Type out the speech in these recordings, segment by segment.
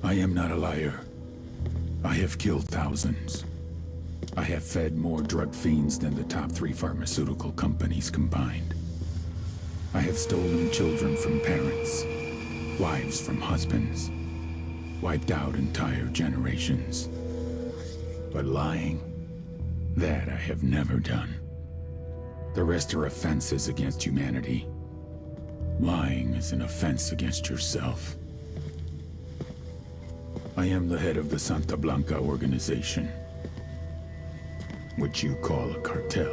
I am not a liar. I have killed thousands. I have fed more drug fiends than the top 3 pharmaceutical companies combined. I have stolen children from parents, wives from husbands, wiped out entire generations. But lying, that I have never done. The rest are offenses against humanity. Lying is an offense against yourself. I am the head of the Santa Blanca organization, which you call a cartel.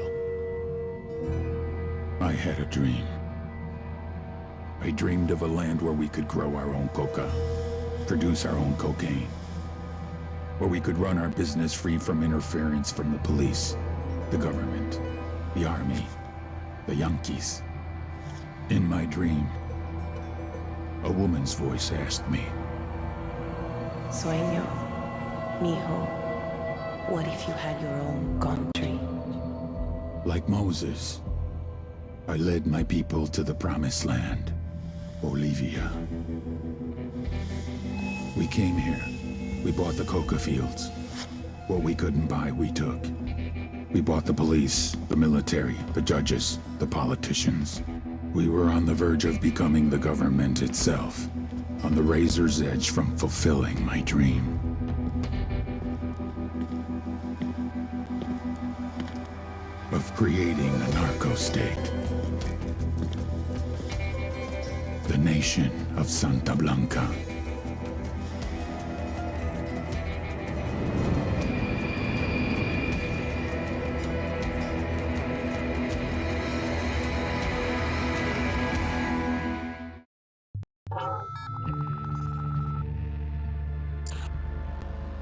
I had a dream. I dreamed of a land where we could grow our own coca, produce our own cocaine, where we could run our business free from interference from the police, the government, the army, the Yankees. In my dream, a woman's voice asked me, Sueño, mijo, what if you had your own country? like Moses, I led my people to the promised land, Bolivia. We came here. We bought the coca fields. What we couldn't buy, we took. We bought the police, the military, the judges, the politicians. We were on the verge of becoming the government itself, on the razor's edge from fulfilling my dream. Of creating a narco-state. The nation of Santa Blanca.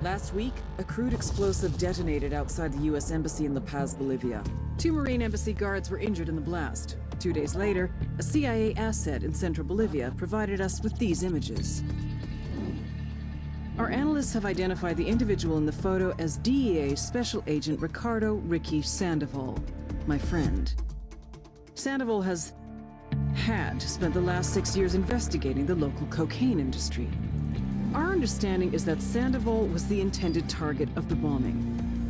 Last week, a crude explosive detonated outside the U.S. Embassy in La Paz, Bolivia. 2 Marine Embassy guards were injured in the blast. 2 days later, a CIA asset in central Bolivia provided us with these images. Our analysts have identified the individual in the photo as DEA Special Agent Ricardo Ricky Sandoval, my friend. Sandoval had spent the last 6 years investigating the local cocaine industry. Our understanding is that Sandoval was the intended target of the bombing.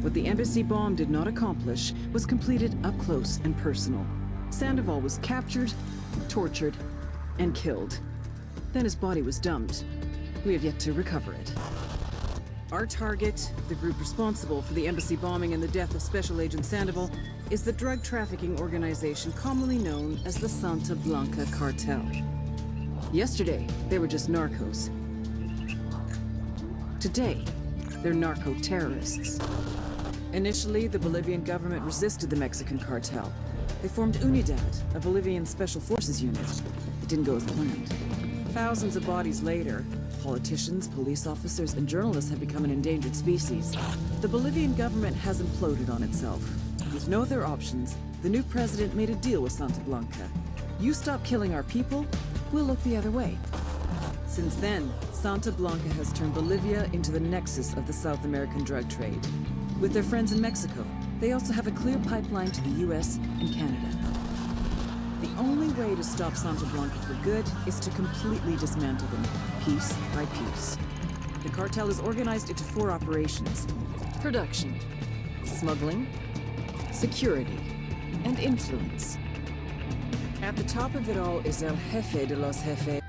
What the embassy bomb did not accomplish was completed up close and personal. Sandoval was captured, tortured, and killed. Then his body was dumped. We have yet to recover it. Our target, the group responsible for the embassy bombing and the death of Special Agent Sandoval, is the drug trafficking organization commonly known as the Santa Blanca Cartel. Yesterday, they were just narcos. Today, they're narco-terrorists. Initially, the Bolivian government resisted the Mexican cartel. They formed UNIDAD, a Bolivian special forces unit. It didn't go as planned. Thousands of bodies later, politicians, police officers, and journalists have become an endangered species. The Bolivian government has imploded on itself. With no other options, the new president made a deal with Santa Blanca. You stop killing our people, we'll look the other way. Since then, Santa Blanca has turned Bolivia into the nexus of the South American drug trade. With their friends in Mexico, they also have a clear pipeline to the US and Canada. The only way to stop Santa Blanca for good is to completely dismantle them, piece by piece. The cartel is organized into 4 operations: production, smuggling, security, and influence. At the top of it all is El Jefe de los Jefes.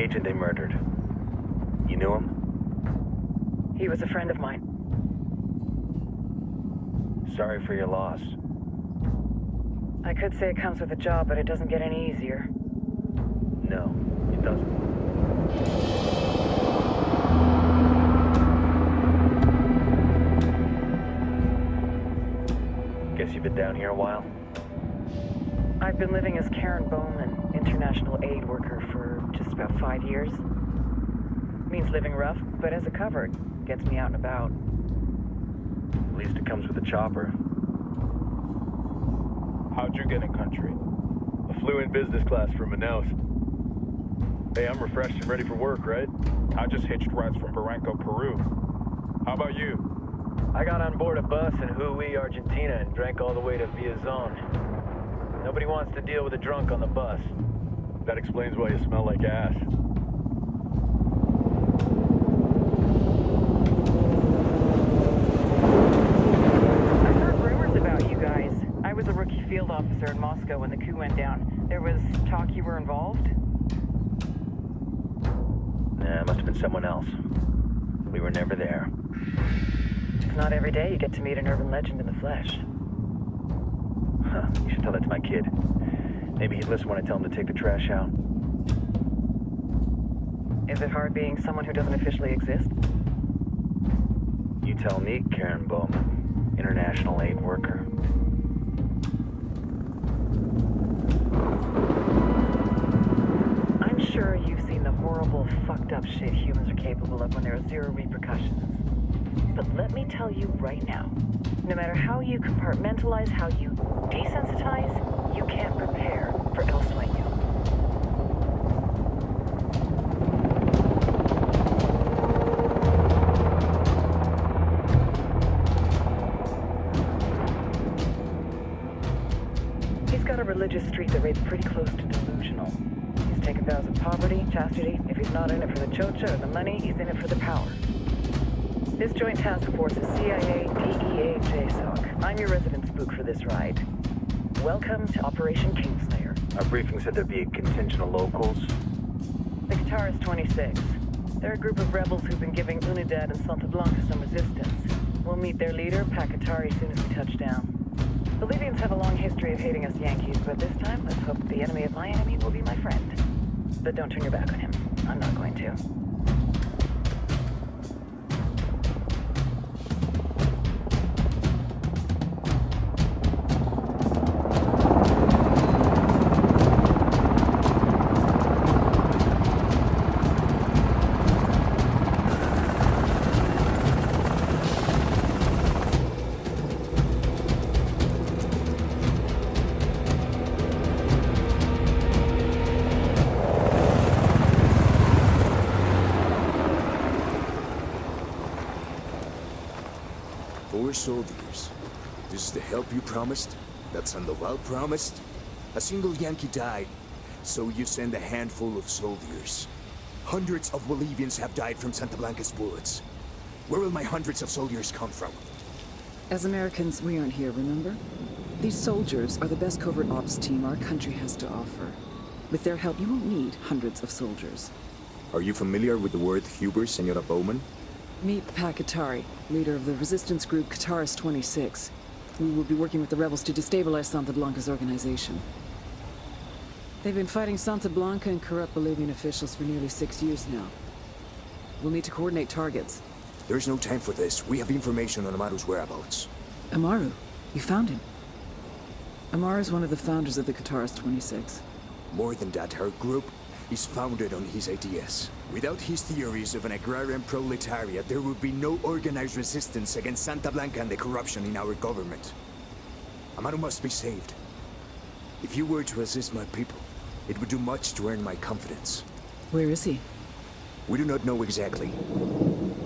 agent they murdered. You knew him? He was a friend of mine. Sorry for your loss. I could say it comes with a job, but it doesn't get any easier. No, it doesn't. Guess you've been down here a while? I've been living as Karen Bowman, international aid worker, for just about 5 years. Means living rough, but as a cover, it gets me out and about. At least it comes with a chopper. How'd you get in country? I flew in business class from Manaus. Hey, I'm refreshed and ready for work, right? I just hitched rides from Barranco, Peru. How about you? I got on board a bus in Hui, Argentina, and drank all the way to Villazon. Nobody wants to deal with a drunk on the bus. That explains why you smell like ass. I've heard rumors about you guys. I was a rookie field officer in Moscow when the coup went down. There was talk you were involved? Nah, it must have been someone else. We were never there. It's not every day you get to meet an urban legend in the flesh. Huh, you should tell that to my kid. Maybe he'd listen when I tell him to take the trash out. Is it hard being someone who doesn't officially exist? You tell me, Karen Bowman, international aid worker. I'm sure you've seen the horrible, fucked up shit humans are capable of when there are zero repercussions. But let me tell you right now, no matter how you compartmentalize, how you desensitize, you can't prepare for El Sueño. He's got a religious streak that rates pretty close to delusional. He's taken vows of poverty, chastity. If he's not in it for the chocha or the money, he's in it for the power. This joint task force is CIA, DEA, JSOC. I'm your resident spook for this ride. Welcome to Operation Kingslayer. Our briefing said there'd be a contingent of locals. The Guitarist 26. They're a group of rebels who've been giving Unidad and Santa Blanca some resistance. We'll meet their leader, Pakatari, soon as we touch down. Bolivians have a long history of hating us Yankees, but this time, let's hope the enemy of my enemy will be my friend. But don't turn your back on him. I'm not going to. Soldiers. This is the help you promised? That Sandoval promised? A single Yankee died, so you send a handful of soldiers. Hundreds of Bolivians have died from Santa Blanca's bullets. Where will my hundreds of soldiers come from? As Americans, we aren't here, remember? These soldiers are the best covert ops team our country has to offer. With their help, you won't need hundreds of soldiers. Are you familiar with the word Huber, Senora Bowman? Meet Pakatari, leader of the resistance group Guitarist 26. We will be working with the rebels to destabilize Santa Blanca's organization. They've been fighting Santa Blanca and corrupt Bolivian officials for nearly 6 years now. We'll need to coordinate targets. There's no time for this. We have information on Amaru's whereabouts. Amaru? You found him? Amaru is one of the founders of the Guitarist 26. More than that, her group is founded on his ideas. Without his theories of an agrarian proletariat, there would be no organized resistance against Santa Blanca and the corruption in our government. Amaru must be saved. If you were to assist my people, it would do much to earn my confidence. Where is he? We do not know exactly.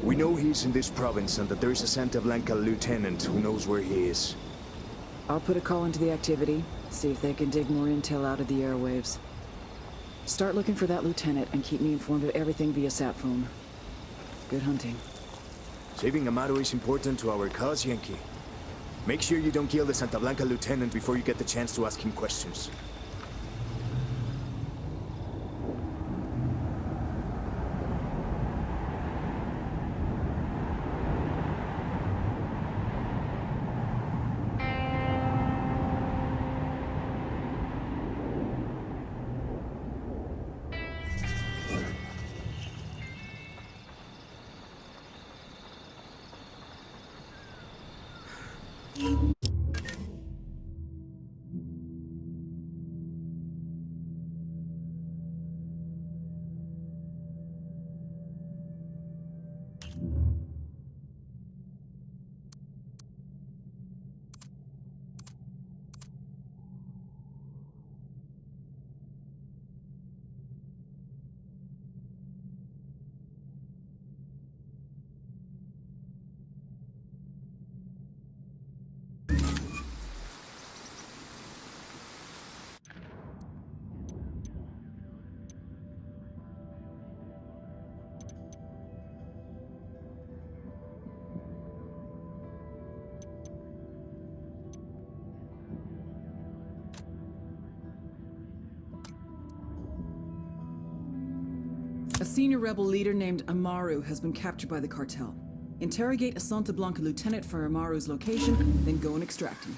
We know he's in this province and that there is a Santa Blanca lieutenant who knows where he is. I'll put a call into the activity, see if they can dig more intel out of the airwaves. Start looking for that lieutenant and keep me informed of everything via sat phone. Good hunting. Saving Amaru is important to our cause, Yankee. Make sure you don't kill the Santa Blanca lieutenant before you get the chance to ask him questions. A senior rebel leader named Amaru has been captured by the cartel. Interrogate a Santa Blanca lieutenant for Amaru's location, then go and extract him.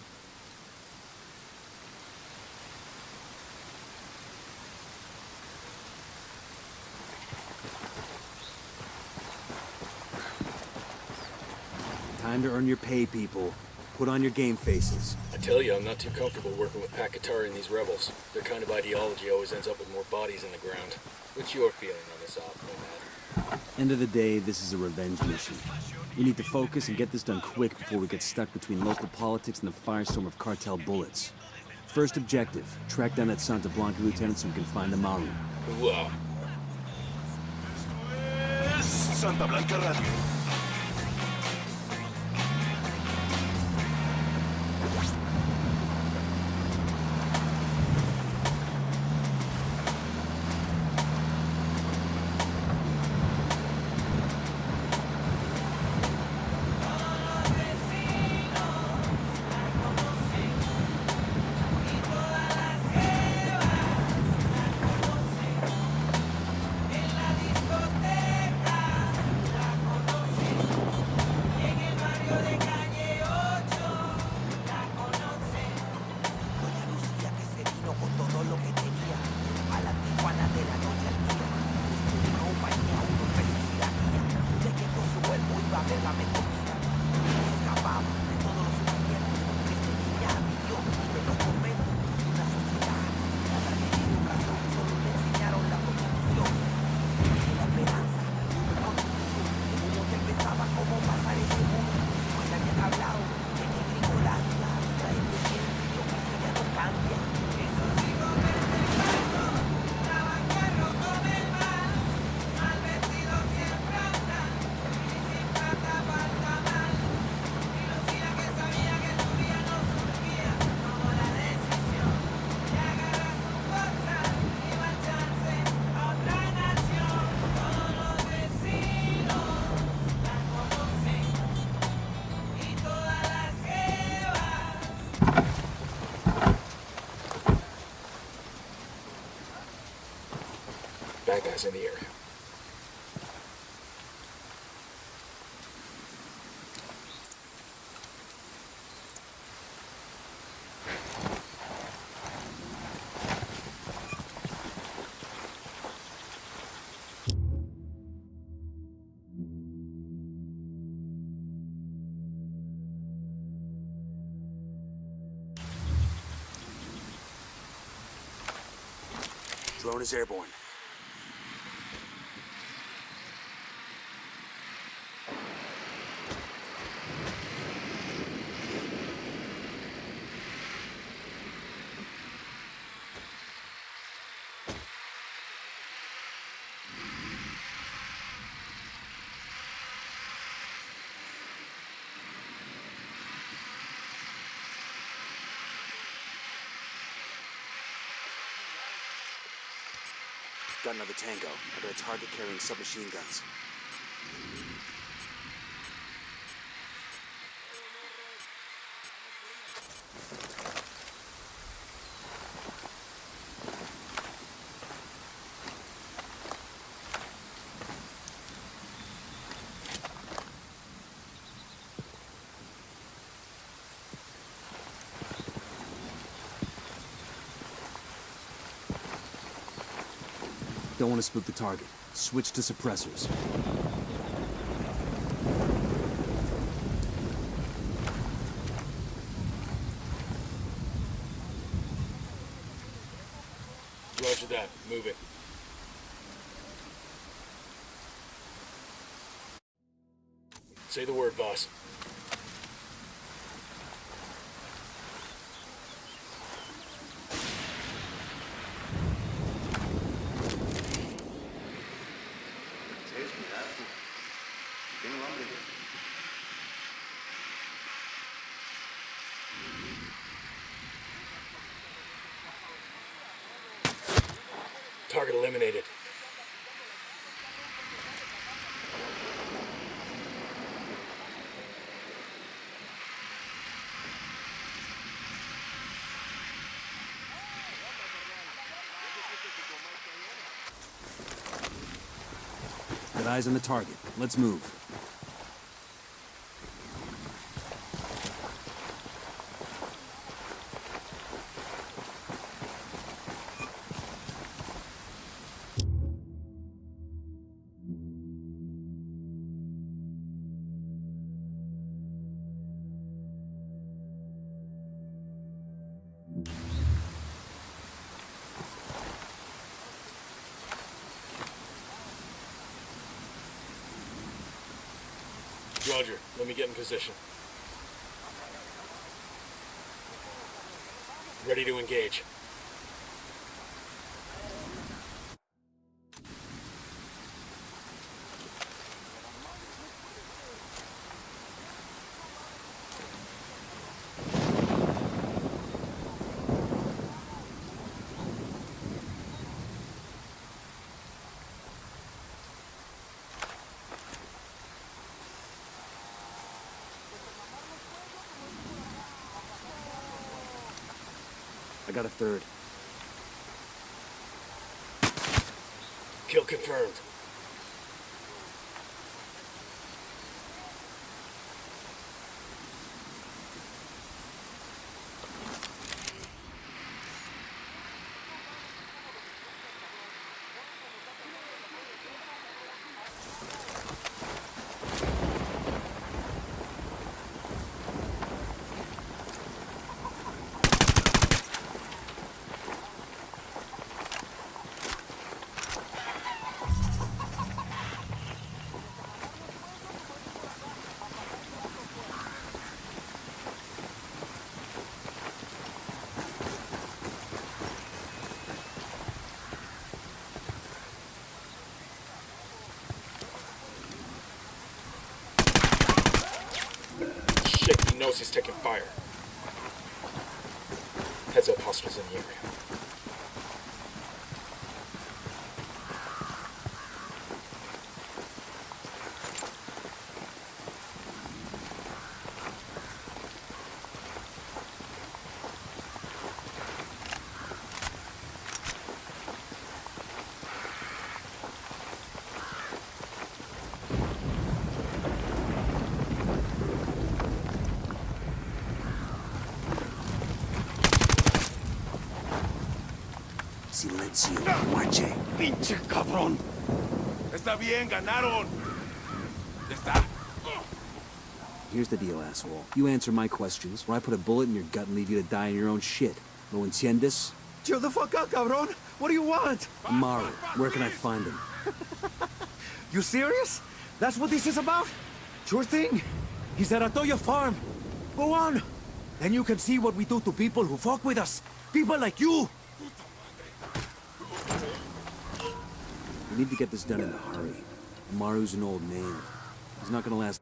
Time to earn your pay, people. Put on your game faces. I tell you, I'm not too comfortable working with Pakatari and these rebels. Their kind of ideology always ends up with more bodies in the ground. What's your feeling on this op, Nomad? End of the day, this is a revenge mission. We need to focus and get this done quick before we get stuck between local politics and the firestorm of cartel bullets. First objective, track down that Santa Blanca lieutenant so we can find Amaru. Wow. Santa Blanca Radio. Bad guys in the area. Drone is airborne. Got another tango. I got a target carrying submachine guns. Don't want to spook the target. Switch to suppressors. that. Move it. Say the word, boss. Target eliminated. Got eyes on the target. Let's move. Roger, let me get in position. Ready to engage. I got a third. Kill confirmed. Shit, he knows he's taking fire. Heads up, hostiles in the area. Silencio, guache. ¡Pinche cabrón! Está bien, ganaron. Ya está. Here's the deal, asshole. You answer my questions, or I put a bullet in your gut and leave you to die in your own shit. ¿Lo entiendes? Chill the fuck out, cabrón. What do you want? Amaru, where can I find him? You serious? That's what this is about? Sure thing. He's at Atoya Farm. Go on. Then you can see what we do to people who fuck with us. People like you. We need to get this done in a hurry. Amaru's an old name. He's not gonna last.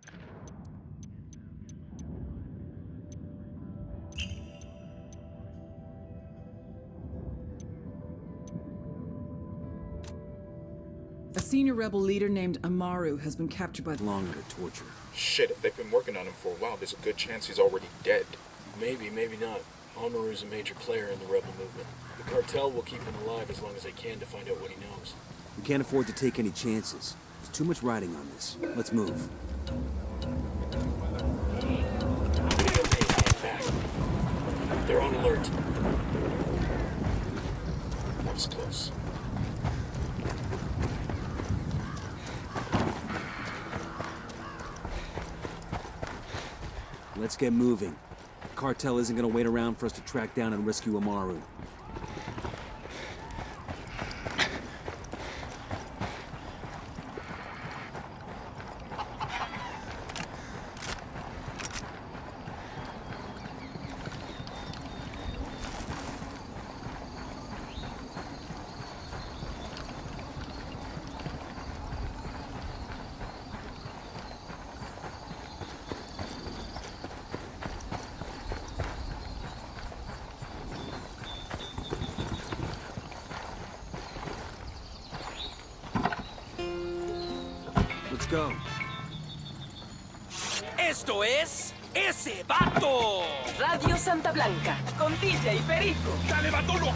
A senior rebel leader named Amaru has been captured by Long under torture. Shit, if they've been working on him for a while, there's a good chance he's already dead. Maybe, maybe not. Amaru's a major player in the rebel movement. The cartel will keep him alive as long as they can to find out what he knows. We can't afford to take any chances. There's too much riding on this. Let's move. They're on alert. That was close. Let's get moving. The cartel isn't gonna wait around for us to track down and rescue Amaru. go. ¡Esto es ese vato! Radio Santa Blanca, con DJ Perico. ¡Dale, vato loco!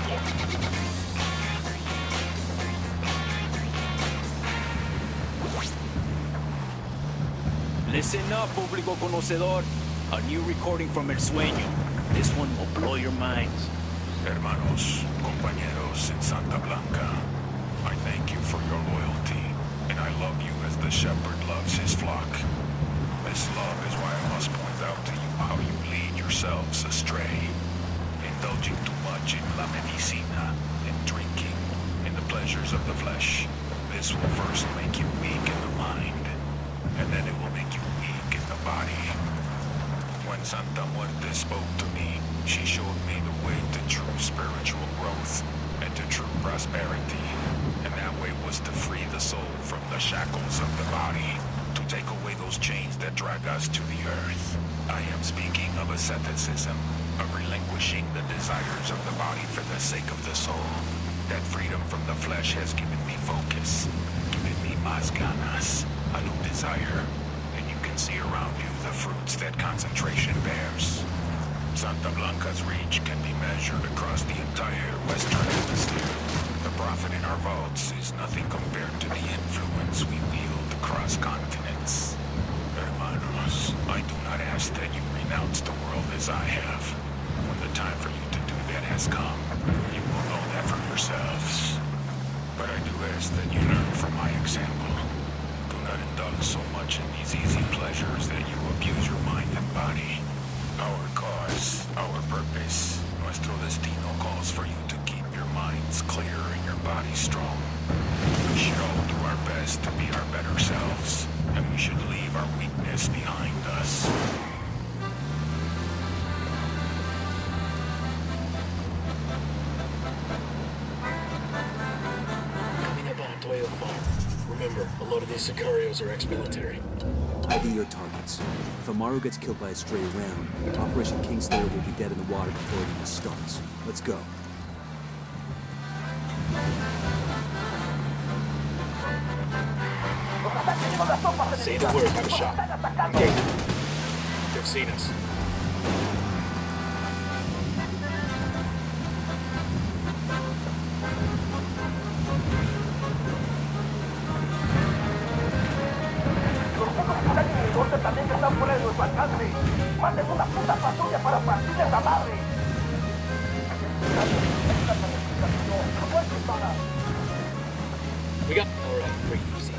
Listen up, público conocedor. A new recording from El Sueño. This one will blow your minds. Hermanos, compañeros in Santa Blanca, I thank you for your loyalty, and I love you as the shepherd loves his flock. This love is why I must point out to you how you lead yourselves astray, indulging too much in la medicina, in drinking, in the pleasures of the flesh. This will first make you weak in the mind, and then it will make you weak in the body. When Santa Muerte spoke to me, she showed me the way to true spiritual growth and to true prosperity. And that way was to free the soul from the shackles of the body, to take away those chains that drag us to the earth. I am speaking of asceticism, of relinquishing the desires of the body for the sake of the soul. That freedom from the flesh has given me focus, given me más ganas, a new desire. And you can see around you the fruits that concentration bears. Santa Blanca's reach can be measured across the entire Western Hemisphere. The profit in our vaults is nothing compared to the influence we wield across continents. Hermanos, I do not ask that you renounce the world as I have. When the time for you to do that has come, you will know that for yourselves. But I do ask that you learn from my example. Do not indulge so much in these easy pleasures that you abuse your mind and body. Our cause, our purpose, nuestro destino calls for you to keep your minds clear and your bodies strong. We should all do our best to be our better selves, and we should leave our weakness behind us. Coming up on a Toyo farm. Remember, a lot of these Sicarios are ex-military. ID your targets. If Amaru gets killed by a stray round, Operation Kingslayer will be dead in the water before it even starts. Let's go. Say the word, have a shot. Engage. They've seen us. También que están fuera de nuestro alcance. Manden una puta patrulla para partirles la madre. We got... Alright, pretty easy.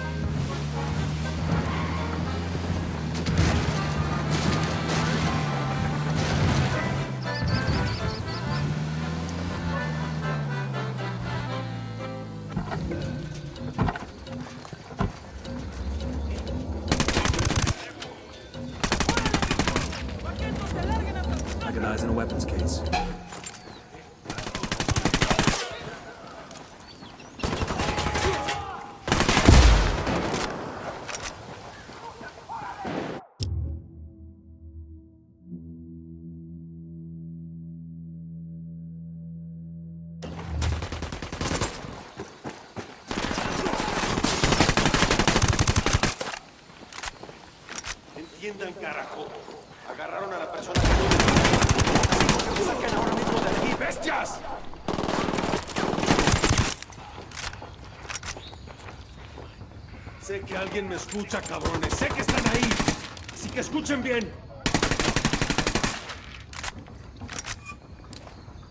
I got eyes on a weapons case. Entiendan, carajo. Agarraron a la persona que... ¡Saquen ahora mismo de aquí, bestias! Sé que alguien me escucha, cabrones. Sé que están ahí. Así que escuchen bien.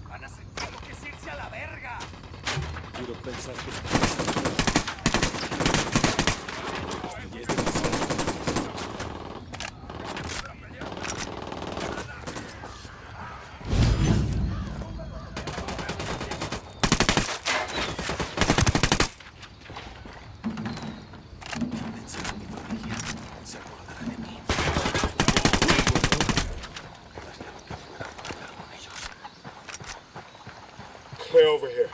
Van a sentir lo que es irse a la verga. Quiero pensar que... Clear over here.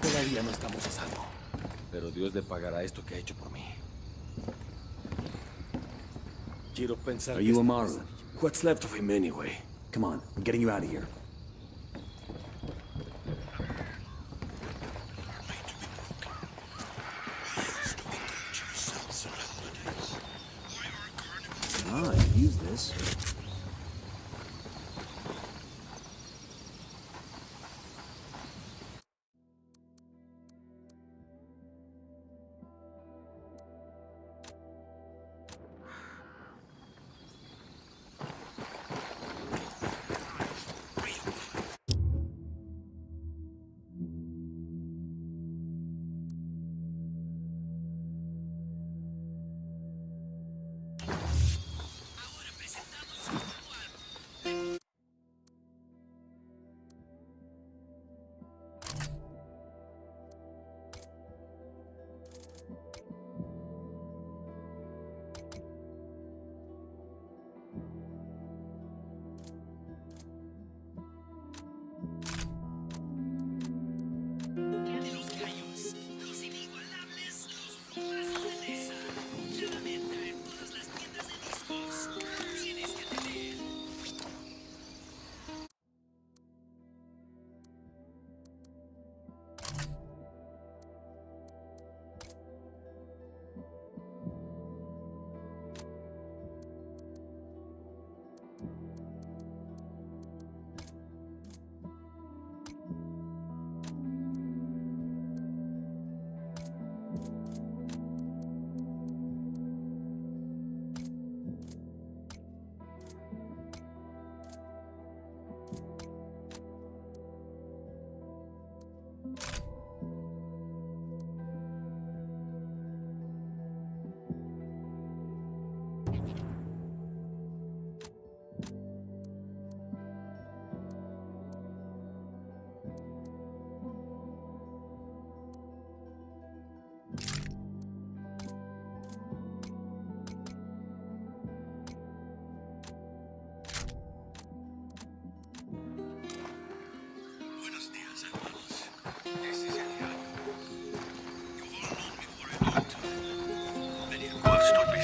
Todavía no estamos a salvo. Pero Dios le pagará esto que ha hecho por mí. Quiero pensar Are you Amaru? What's left of him anyway? Come on, I'm getting you out of here. this.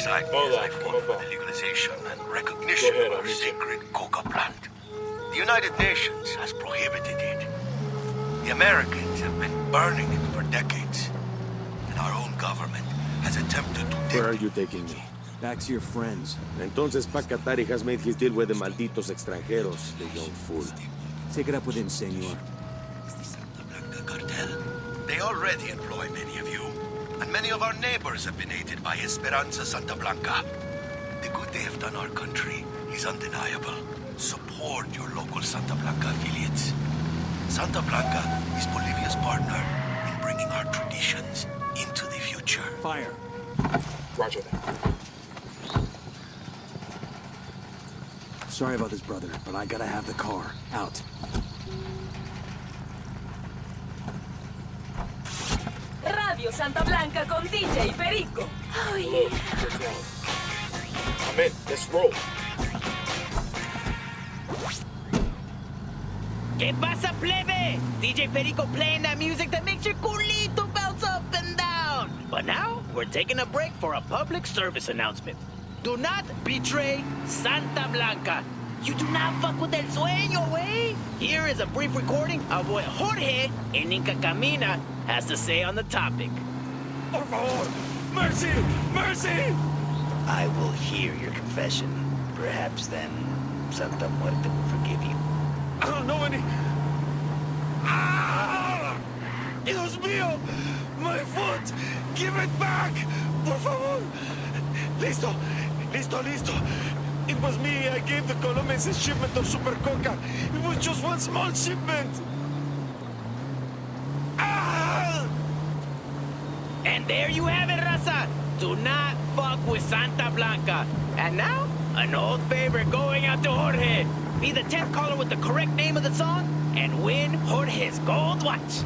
Beside me as I fought for the legalization and recognition of our sacred coca plant. The United Nations has prohibited it. The Americans have been burning it for decades. And our own government has attempted to... Where are you taking me? Back to your friends. Entonces Pacatari has made his deal with the malditos extranjeros, the young fool. Take it up with him, senor. The Santa Blanca cartel. They already employ many of you. And many of our neighbors have been aided by Esperanza Santa Blanca. The good they have done our country is undeniable. Support your local Santa Blanca affiliates. Santa Blanca is Bolivia's partner in bringing our traditions into the future. Fire. Roger that. Sorry about this, brother, but I gotta have the car. Out. Radio Santa Blanca con DJ Perico. Oh, Look, yeah. I'm in. Let's roll. ¿Qué pasa, plebe? DJ Perico playing that music that makes your culito bounce up and down. But now, we're taking a break for a public service announcement. Do not betray Santa Blanca. You do not fuck with El Sueño, eh? Here is a brief recording of what Jorge in Inca Camina has to say on the topic. Por favor! Mercy! Mercy! I will hear your confession. Perhaps then, Santa Muerte will forgive you. I don't know any... Ah! Dios mío! My foot! Give it back! Por favor! Listo! Listo, listo! It was me. I gave the Colombians a shipment of Super Coca. It was just one small shipment. Ah! And there you have it, raza. Do not fuck with Santa Blanca. And now, an old favorite going out to Jorge. Be the 10th caller with the correct name of the song and win Jorge's gold watch.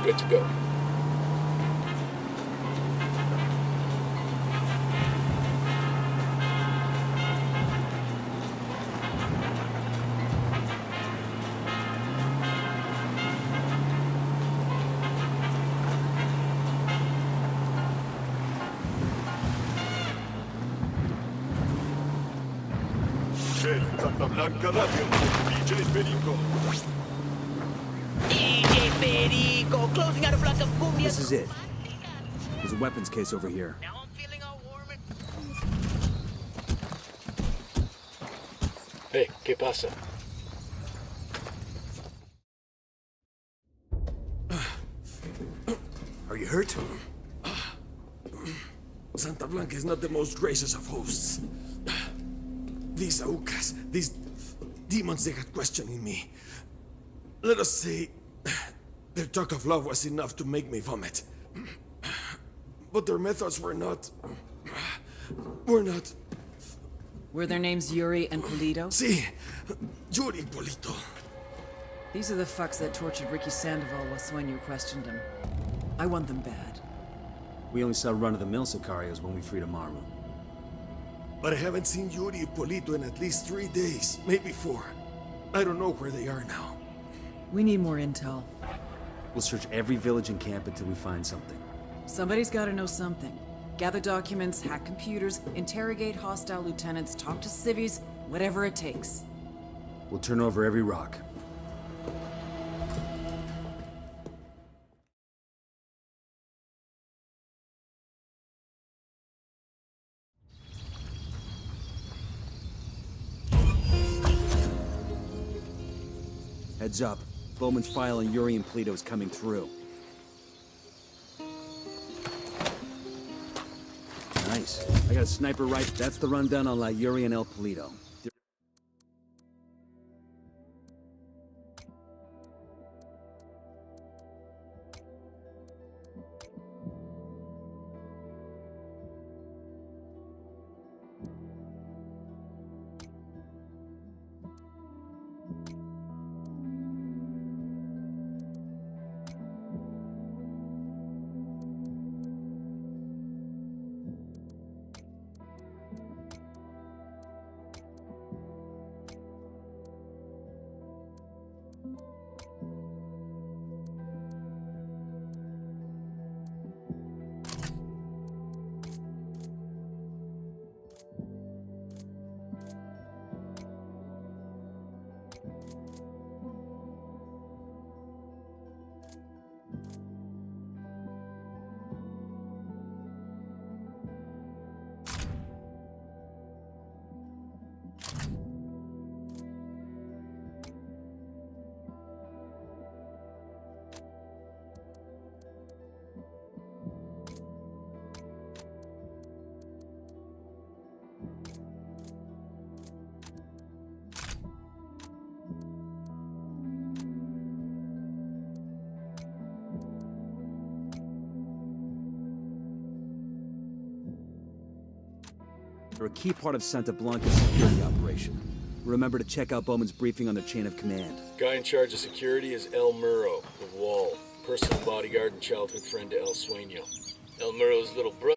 Good to go. Santa Blanca Radio, DJ Perico. DJ Perico, closing out a block of cumbia. This is it. There's a weapons case over here. Now I'm feeling all warm and... Hey, ¿qué pasa? Are you hurt? Santa Blanca is not the most gracious of hosts. These Aucas, these demons, they got questioning me. Let us say, their talk of love was enough to make me vomit. But their methods were not... Were their names Yuri and Polito? Si, Yuri Polito. These are the fucks that tortured Ricky Sandoval while Sueño questioned him. I want them bad. We only saw run-of-the-mill Sicarios when we freed Amaru. But I haven't seen Yuri and Polito in at least 3 days, maybe 4. I don't know where they are now. We need more intel. We'll search every village and camp until we find something. Somebody's gotta know something. Gather documents, hack computers, interrogate hostile lieutenants, talk to civvies, whatever it takes. We'll turn over every rock. Heads up. Bowman's file on Yuri and Polito is coming through. Nice. I got a sniper right. That's the rundown on La Yuri and El Polito. They're a key part of Santa Blanca's security operation. Remember to check out Bowman's briefing on their chain of command. Guy in charge of security is El Muro, the Wall. Personal bodyguard and childhood friend to El Sueño. El Muro's little brother.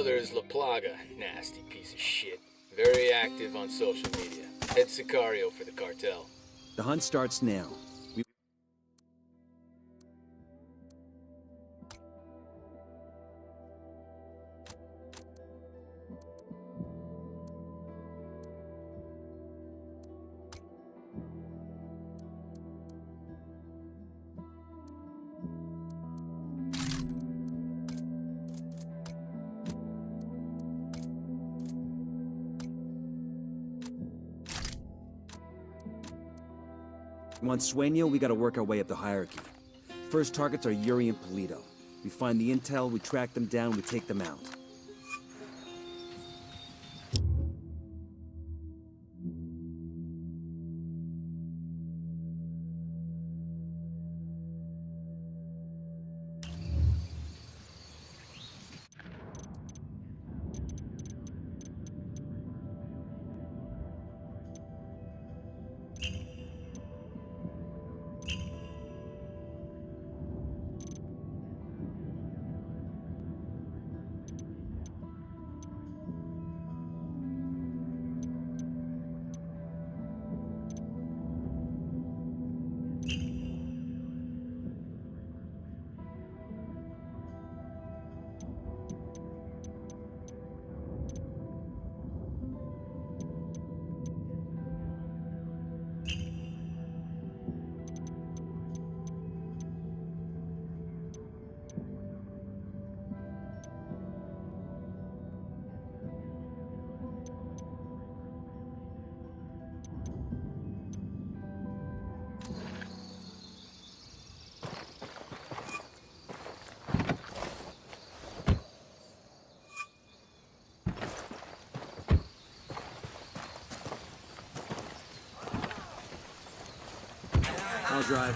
There's La Plaga, nasty piece of shit. Very active on social media. Head Sicario for the cartel. The hunt starts now. Once Sueño, we gotta work our way up the hierarchy. First targets are Yuri and Polito. We find the intel, we track them down, we take them out. I'll drive.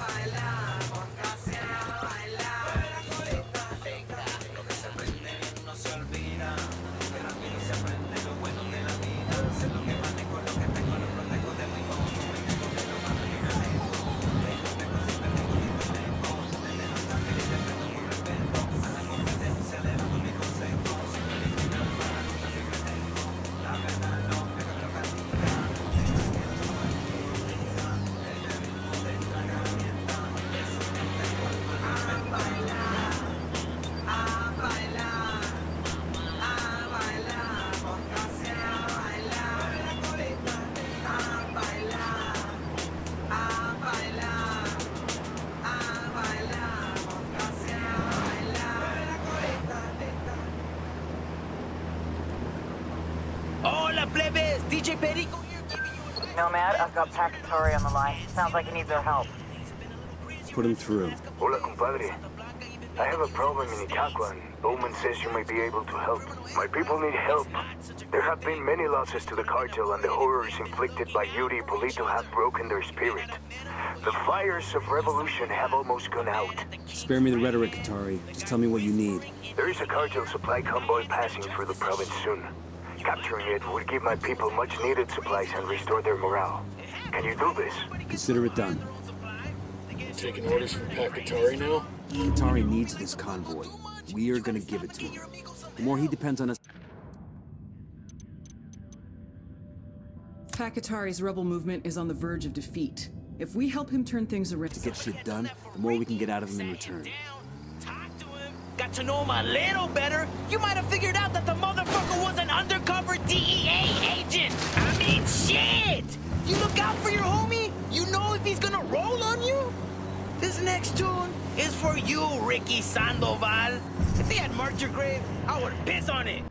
Hola, plebes! DJ Perico here giving you a... Nomad, I've got Pacatari on the line. Sounds like he needs our help. Put him through. Hola, compadre. I have a problem in Itaqua, and Bowman says you may be able to help. My people need help. There have been many losses to the cartel, and the horrors inflicted by Yuri Polito have broken their spirit. The fires of revolution have almost gone out. Spare me the rhetoric, Katari. Just tell me what you need. There is a cartel supply convoy passing through the province soon. Capturing it would give my people much-needed supplies and restore their morale. Can you do this? Consider it done. Taking orders from Pacatari now? Katari needs this convoy. We are gonna give it to him. The more he depends on us... Pacatari's rebel movement is on the verge of defeat. If we help him turn things around... To get shit done, the more we can get out of him in return. Got to know him a little better, you might have figured out that the motherfucker was an undercover DEA agent. I mean, shit! You look out for your homie, you know if he's gonna roll on you? This next tune is for you, Ricky Sandoval. If he had marked your grave, I would piss on it.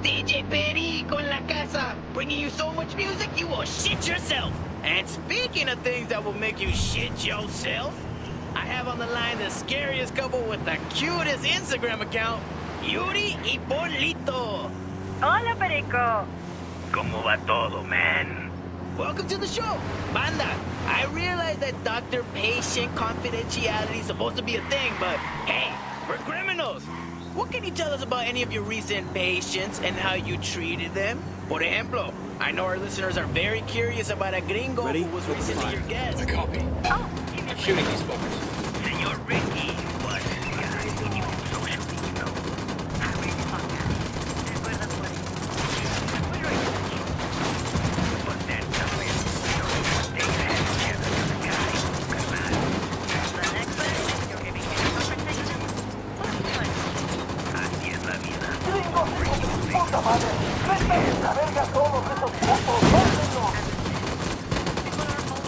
DJ Perico en la casa, bringing you so much music you will shit yourself. And speaking of things that will make you shit yourself, I have on the line the scariest couple with the cutest Instagram account, Yuri y Polito. Hola, Perico. ¿Cómo va todo, man? Welcome to the show. Banda, I realize that doctor-patient confidentiality is supposed to be a thing, but hey, we're criminals. What can you tell us about any of your recent patients and how you treated them? Por ejemplo, I know our listeners are very curious about a gringo Ready? who was recently your guest. I copy. Oh, I'm shooting these fuckers. Senor Ricky, what? Guys, when you social media,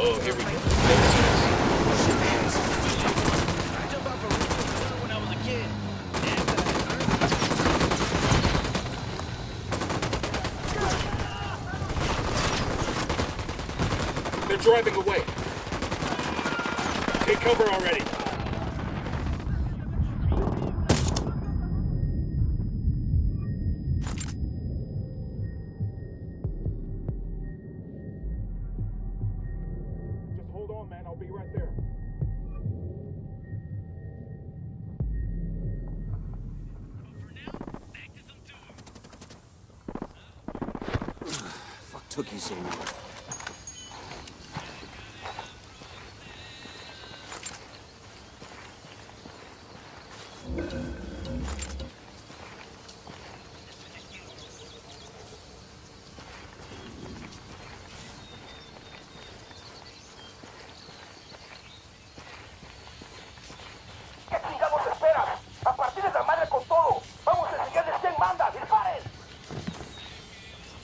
Oh, here we go. I jumped off a roof when I was a kid. They're driving away. Take cover already. Just hold on, man. I'll be right there. Fuck took you so long.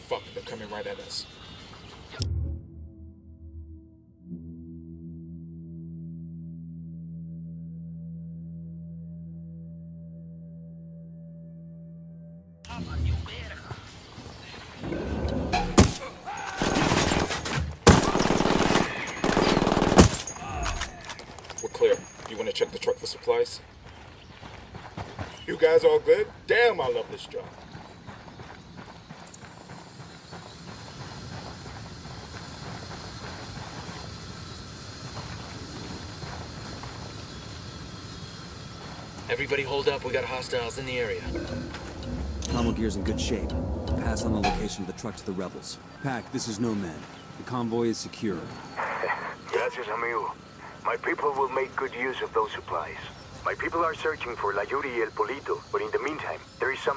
Fuck, they're coming right at us. We're clear. You want to check the truck for supplies? You guys all good? Damn, I love this job. Everybody hold up, we got hostiles in the area. Combo gear's in good shape. Pass on the location of the truck to the rebels. Pac, this is Nomad. The convoy is secure. Gracias, amigo. My people will make good use of those supplies. My people are searching for La Yuri y El Polito, but in the meantime, there is some